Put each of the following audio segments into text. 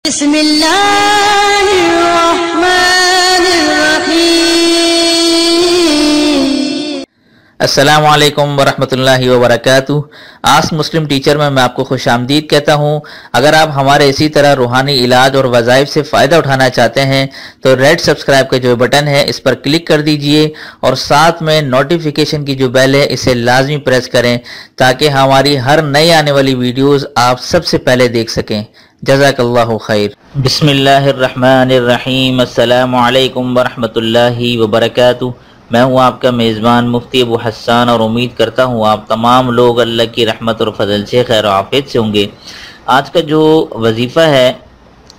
بسم اللہ الرحمن الرحیم۔ السلام علیکم ورحمۃ اللہ وبرکاتہ۔ آسک مسلم ٹیچر میں آپ کو خوش آمدید کہتا ہوں۔ اگر آپ ہمارے اسی طرح روحانی علاج اور وظائف سے فائدہ اٹھانا چاہتے ہیں تو ریڈ سبسکرائب کا جو بٹن ہے اس پر کلک کر دیجئے اور ساتھ میں نوٹیفیکیشن کی جو بیل ہے اسے لازمی پریس کریں تاکہ ہماری ہر نئی آنے والی ویڈیوز آپ سب سے پہلے دیکھ سکیں۔ جزاک اللہ خیر۔ بسم اللہ الرحمن الرحیم۔ السلام علیکم ورحمۃ اللہ وبرکاتہ۔ میں ہوں آپ کا میزبان مفتی ابو حسان اور امید کرتا ہوں آپ تمام لوگ اللہ کی رحمت اور فضل سے خیر و عافیت سے ہوں گے۔ آج کا جو وظیفہ ہے،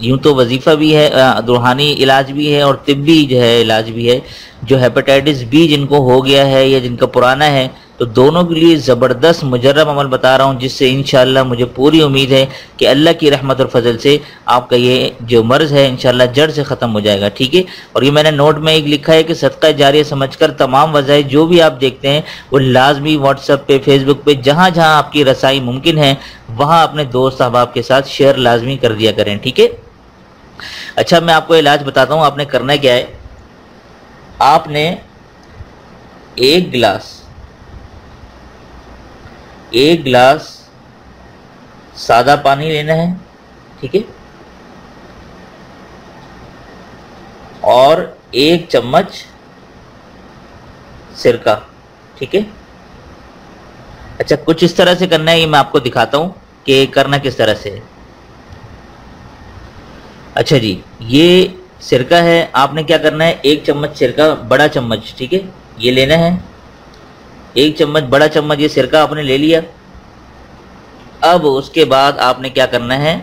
یوں تو وظیفہ بھی ہے، روحانی علاج بھی ہے اور طبی جو ہے علاج بھی ہے۔ جو ہیپاٹائٹس بی جن کو ہو گیا ہے یا جن کا پرانا ہے تو دونوں کے لیے زبردست مجرب عمل بتا رہا ہوں، جس سے انشاءاللہ مجھے پوری امید ہے کہ اللہ کی رحمت اور فضل سے آپ کا یہ جو مرض ہے انشاءاللہ جڑ سے ختم ہو جائے گا، ٹھیک ہے۔ اور یہ میں نے نوٹ میں ایک لکھا ہے کہ صدقہ جاریہ سمجھ کر تمام وظائف جو بھی آپ دیکھتے ہیں وہ لازمی واٹس ایپ پہ، فیس بک پہ، جہاں جہاں آپ کی رسائی ممکن ہے وہاں اپنے دوست احباب کے ساتھ شیئر لازمی کر دیا کریں، ٹھیک ہے۔ اچھا، میں آپ کو علاج بتاتا ہوں۔ آپ نے کرنا کیا ہے، آپ نے ایک گلاس سادہ پانی لینا ہے، ٹھیک ہے، اور ایک چمچ سرکہ، ٹھیک ہے۔ اچھا، کچھ اس طرح سے کرنا ہے، یہ میں آپ کو دکھاتا ہوں کہ کرنا کس طرح سے ہے۔ اچھا جی، یہ سرکہ ہے، آپ نے کیا کرنا ہے، ایک چمچ سرکہ، بڑا چمچ، ٹھیک ہے، یہ لینا ہے، ایک چمچ بڑا چمچ یہ سرکہ آپ نے لے لیا۔ اب اس کے بعد آپ نے کیا کرنا ہے،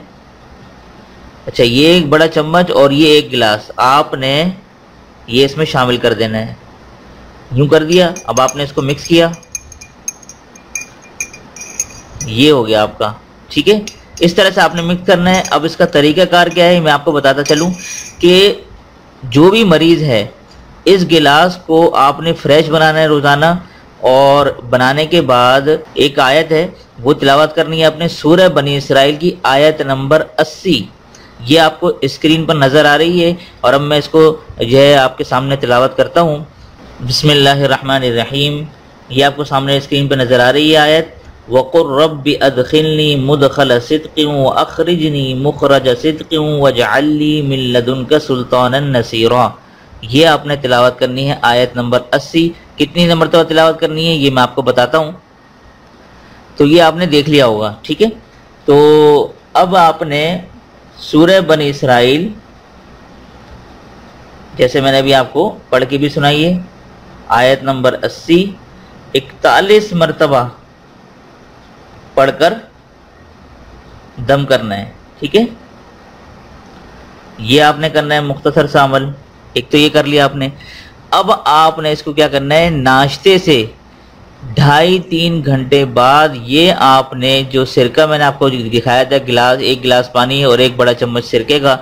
اچھا یہ ایک بڑا چمچ اور یہ ایک گلاس آپ نے یہ اس میں شامل کر دینا ہے، یوں کر دیا۔ اب آپ نے اس کو مکس کیا، یہ ہو گیا آپ کا، ٹھیک ہے۔ اس طرح سے آپ نے مکس کرنا ہے۔ اب اس کا طریقہ کار کیا ہے میں آپ کو بتاتا چلوں کہ جو بھی مریض ہے اس گلاس کو آپ نے فریش بنانا ہے روزانہ، اور بنانے کے بعد ایک آیت ہے وہ تلاوت کرنی ہے اپنے سورہ بنی اسرائیل کی آیت نمبر 80، یہ آپ کو اسکرین پر نظر آ رہی ہے، اور اب میں اس کو جو ہے آپ کے سامنے تلاوت کرتا ہوں۔ بسم اللہ الرحمن الرحیم، یہ آپ کو سامنے اسکرین پر نظر آ رہی ہے آیت۔ وَقُلْ رَبِّ أَدْخِلْنِي مُدْخَلَ صِدْقٍ وَأَخْرِجْنِي مُخْرَجَ صِدْقٍ وَاجْعَلْ لِي مِن لَّدُنْكَ سُلْطَانًا نَصِيرًا۔ یہ آپ نے تلاوت کرنی ہے آیت نمبر 80۔ کتنی مرتبہ تلاوت کرنی ہے یہ میں آپ کو بتاتا ہوں۔ تو یہ آپ نے دیکھ لیا ہوگا، ٹھیک ہے۔ تو اب آپ نے سورہ بنی اسرائیل جیسے میں نے ابھی آپ کو پڑھ کے بھی سنائی ہے، آیت نمبر 80 41 مرتبہ پڑھ کر دم کرنا ہے، ٹھیک ہے۔ یہ آپ نے کرنا ہے مختصر سا عمل، ایک تو یہ کر لیا آپ نے۔ اب آپ نے اس کو کیا کرنا ہے، ناشتے سے 2.5-3 گھنٹے بعد یہ آپ نے جو سرکہ میں نے آپ کو دکھایا تھا، ایک گلاس پانی اور ایک بڑا چمچ سرکے کا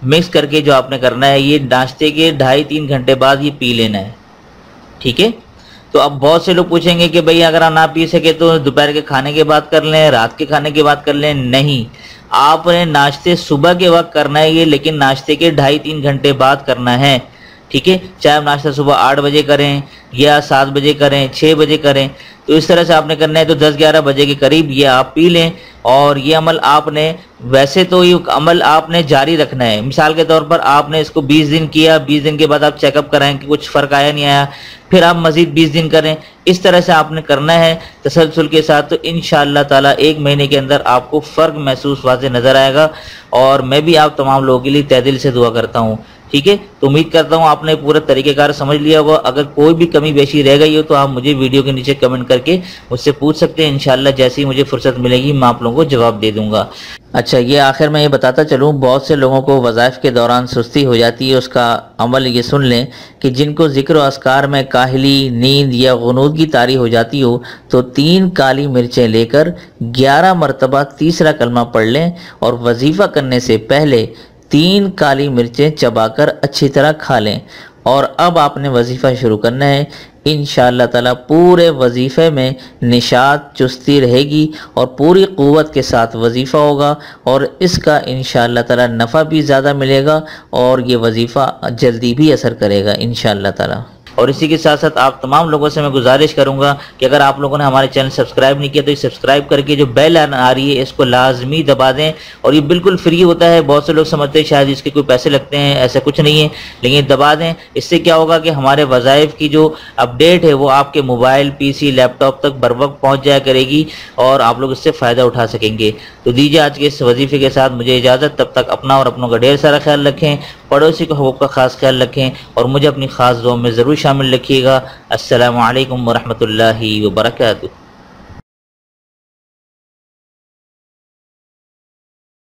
مکس کر کے جو آپ نے کرنا ہے، یہ ناشتے کے 2.5-3 گھنٹے بعد یہ پی لینا ہے، ٹھیک ہے۔ تو اب بہت سے لوگ پوچھیں گے کہ بھئی اگر آپ نہ پی سکے تو دوپہر کے کھانے کے بعد کر لیں، رات کے کھانے کے بعد کر لیں، نہیں، آپ نے ناشتے صبح کے وقت کرنا ہے یہ، لیکن ناشتے کے 2.5-3 گھنٹے بعد کرنا ہے، ٹھیک ہے۔ چاہے آپ ناشتہ صبح 8 بجے کریں یا 7 بجے کریں، 6 بجے کریں، تو اس طرح سے آپ نے کرنا ہے۔ تو 10-11 بجے کے قریب یہ آپ پی لیں، اور یہ عمل آپ نے ویسے تو یہ عمل آپ نے جاری رکھنا ہے۔ مثال کے طور پر آپ نے اس کو 20 دن کیا، 20 دن کے بعد آپ چیک اپ کرائیں کہ کچھ فرق آیا نہیں آیا، پھر آپ مزید 20 دن کریں، اس طرح سے آپ نے کرنا ہے تسلسل کے ساتھ۔ تو انشاءاللہ تعالی 1 مہینے کے اندر آپ کو فرق محسوس واضح نظر آئے گا، اور میں بھی آپ تمام لوگوں کے لیے تہ دل سے دعا کرتا ہوں، ٹھیک ہے۔ تو امید کرتا ہوں آپ نے پورا طریقہ کار سمجھ لیا ہوگا۔ اگر کوئی بھی کمی بیشی رہ گئی ہو تو آپ مجھے ویڈیو کے نیچے کمنٹ کر کے مجھ سے پوچھ سکتے ہیں، انشاءاللہ جیسے ہی مجھے فرصت ملے گی میں آپ لوگوں کو جواب دے دوں گا۔ اچھا، یہ آخر میں یہ بتاتا چلوں، بہت سے لوگوں کو وظائف کے دوران سستی ہو جاتی ہے، اس کا عمل یہ سن لیں کہ جن کو ذکر و اذکار میں کاہلی، نیند یا غنودگی طاری ہو جاتی ہو تو 3 کالی مرچیں لے کر 11 مرتبہ تیسرا کلمہ پڑھ لیں، اور وظیفہ کرنے سے پہلے 3 کالی مرچیں چبا کر اچھی طرح کھا لیں۔ اور اب آپ نے وظیفہ شروع کرنا ہے انشاءاللہ تعالیٰ پورے وظیفے میں نشاط چستی رہے گی اور پوری قوت کے ساتھ وظیفہ ہوگا، اور اس کا انشاءاللہ تعالیٰ نفع بھی زیادہ ملے گا اور یہ وظیفہ جلدی بھی اثر کرے گا انشاءاللہ تعالیٰ۔ اور اسی کے ساتھ ساتھ آپ تمام لوگوں سے میں گزارش کروں گا کہ اگر آپ لوگوں نے ہمارے چینل سبسکرائب نہیں کیا تو یہ سبسکرائب کر کے جو بیل آ رہی ہے اس کو لازمی دبا دیں، اور یہ بالکل فری ہوتا ہے۔ بہت سے لوگ سمجھتے ہیں شاید اس کے کوئی پیسے لگتے ہیں، ایسا کچھ نہیں ہے، لیکن دبا دیں۔ اس سے کیا ہوگا کہ ہمارے وظائف کی جو اپڈیٹ ہے وہ آپ کے موبائل، پی سی، لیپ ٹاپ تک بر وقت پہنچ جایا کرے گی اور آپ لوگ اس سے فائدہ اٹھا سکیں گے۔ تو دیجیے آج کے اس وظیفے کے ساتھ مجھے اجازت، تب تک اپنا اور اپنوں کا ڈھیر سارا خیال رکھیں، پڑوسی کے حقوق کا خاص خیال رکھیں، اور مجھے اپنی خاص دعاؤں میں ضرور شامل رکھیے گا۔ السلام علیکم ورحمۃ اللہ وبرکاتہ۔